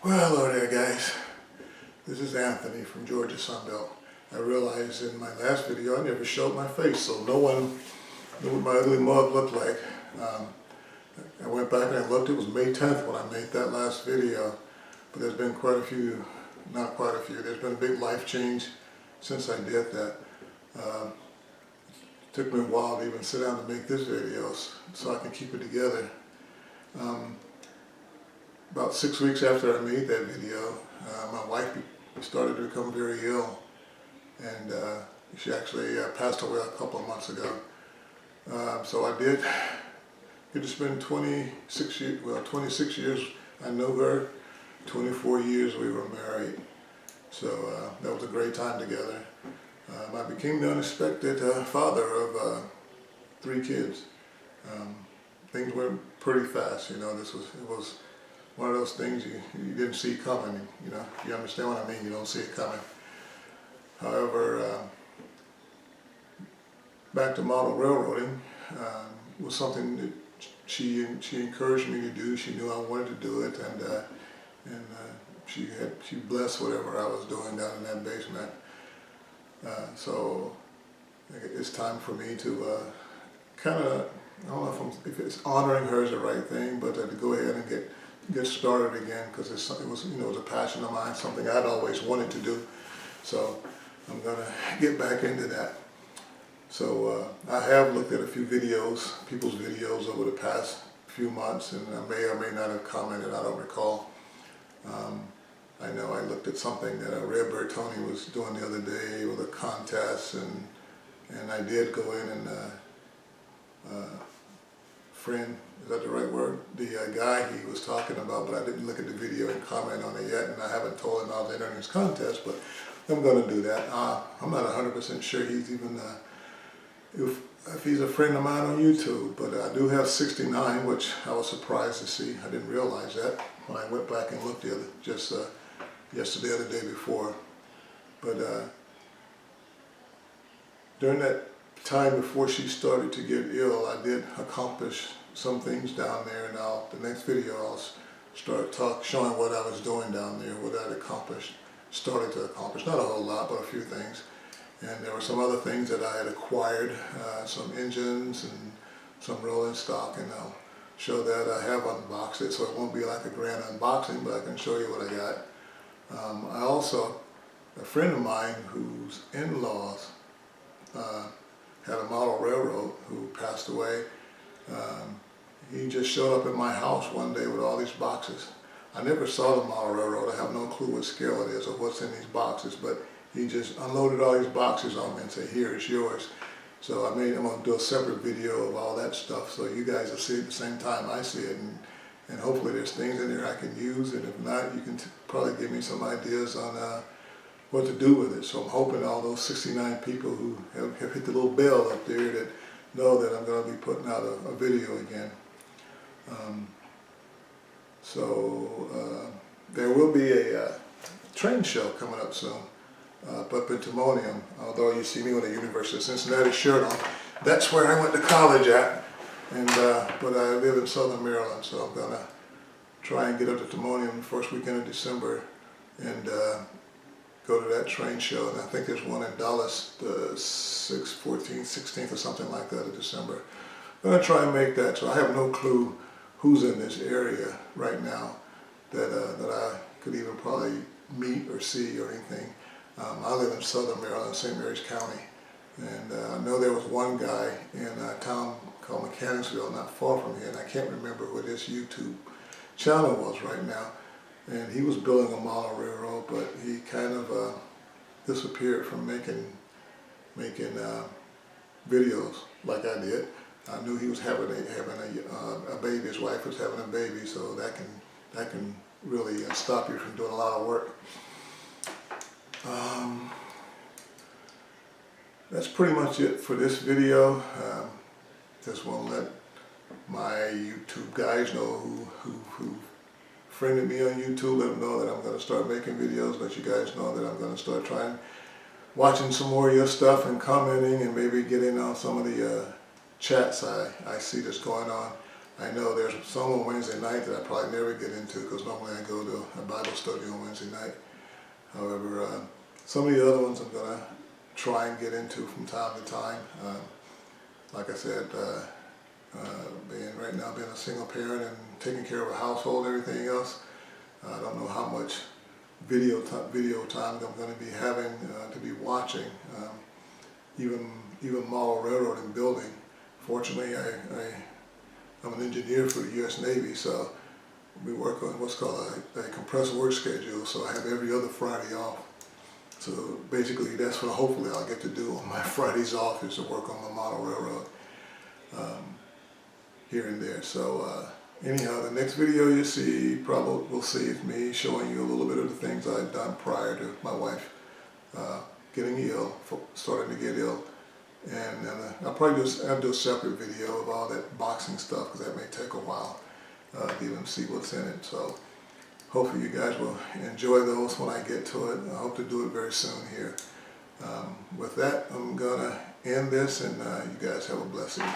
Well, hello there, guys. This is Anthony from Georgia Sunbelt. I realized in my last video I never showed my face, so no one knew what my ugly mug looked like. I went back and I looked. It was May 10th when I made that last video, but there's been quite a few, not quite a few, there's been a big life change since I did that. It took me a while to even sit down to make this video so I can keep it together. About 6 weeks after I made that video, my wife started to become very ill, and she actually passed away a couple of months ago. So I did get to spend 26 years, I know her, 24 years we were married. So that was a great time together. I became the unexpected father of 3 kids. Things went pretty fast, you know. It was one of those things you didn't see coming, you know. You understand what I mean? You don't see it coming. However, back to model railroading was something that she encouraged me to do. She knew I wanted to do it, and she blessed whatever I was doing down in that basement. So it's time for me to kind of, I don't know if it's honoring her is the right thing, but to go ahead and get started again, because it was a passion of mine, something I'd always wanted to do. So I'm gonna get back into that. So I have looked at a few videos, people's videos over the past few months, and I may or may not have commented, I don't recall. I know I looked at something that Redbird Tony was doing the other day with a contest, and I did go in and friend, is that the right word? The guy he was talking about, but I didn't look at the video and comment on it yet, and I haven't told him I was entering his contest, but I'm going to do that. I'm not 100% sure he's even, if he's a friend of mine on YouTube, but I do have 69, which I was surprised to see. I didn't realize that when I went back and looked just yesterday or the day before. But during that time before she started to get ill, I did accomplish some things down there, and the next video I'll start showing what I was doing down there, what I'd started to accomplish, not a whole lot, but a few things. And there were some other things that I had acquired, some engines and some rolling stock, and I'll show that. I have unboxed it, so it won't be like a grand unboxing, but I can show you what I got. I also, a friend of mine whose in-laws had a model railroad who passed away. He just showed up at my house one day with all these boxes. I never saw the model railroad. I have no clue what scale it is or what's in these boxes, but he just unloaded all these boxes on me and said, "Here, it's yours." So I'm going to do a separate video of all that stuff, so you guys will see it at the same time I see it, and hopefully there's things in there I can use, and if not, you can probably give me some ideas on what to do with it. So I'm hoping all those 69 people who have hit the little bell up there that know that I'm going to be putting out a video again. There will be a train show coming up soon up in Timonium. Although you see me with a University of Cincinnati shirt on, that's where I went to college at. And but I live in Southern Maryland, so I'm going to try and get up to Timonium the first weekend of December and go to that train show. And I think there's one in Dallas the 6th, 14th, 16th or something like that of December. I'm going to try and make that. So I have no clue who's in this area right now that I could even probably meet or see or anything. I live in Southern Maryland, St. Mary's County, and I know there was one guy in a town called Mechanicsville, not far from here, and I can't remember what his YouTube channel was right now. And he was building a model railroad, but he kind of disappeared from making videos like I did. I knew he was having a baby. His wife was having a baby, so that can really stop you from doing a lot of work. That's pretty much it for this video. Just want to let my YouTube guys know who friended me on YouTube, let them know that I'm going to start making videos, let you guys know that I'm going to start watching some more of your stuff and commenting, and maybe getting on some of the chats I see that's going on. I know there's some on Wednesday night that I probably never get into because normally I go to a Bible study on Wednesday night. However, some of the other ones I'm going to try and get into from time to time. Like I said, right now being a single parent and taking care of a household and everything else, I don't know how much video time I'm going to be having to be watching. Even model railroad and building. Fortunately, I'm an engineer for the U.S. Navy, so we work on what's called a compressed work schedule, so I have every other Friday off. So basically that's what hopefully I'll get to do on my Fridays off, is to work on the model railroad here and there. So anyhow, the next video you see, probably will see is me showing you a little bit of the things I've done prior to my wife getting ill, starting to get ill. And I'll probably do a separate video of all that boxing stuff, because that may take a while to even see what's in it. So hopefully you guys will enjoy those when I get to it. I hope to do it very soon here. With that, I'm going to end this, and you guys have a blessed evening.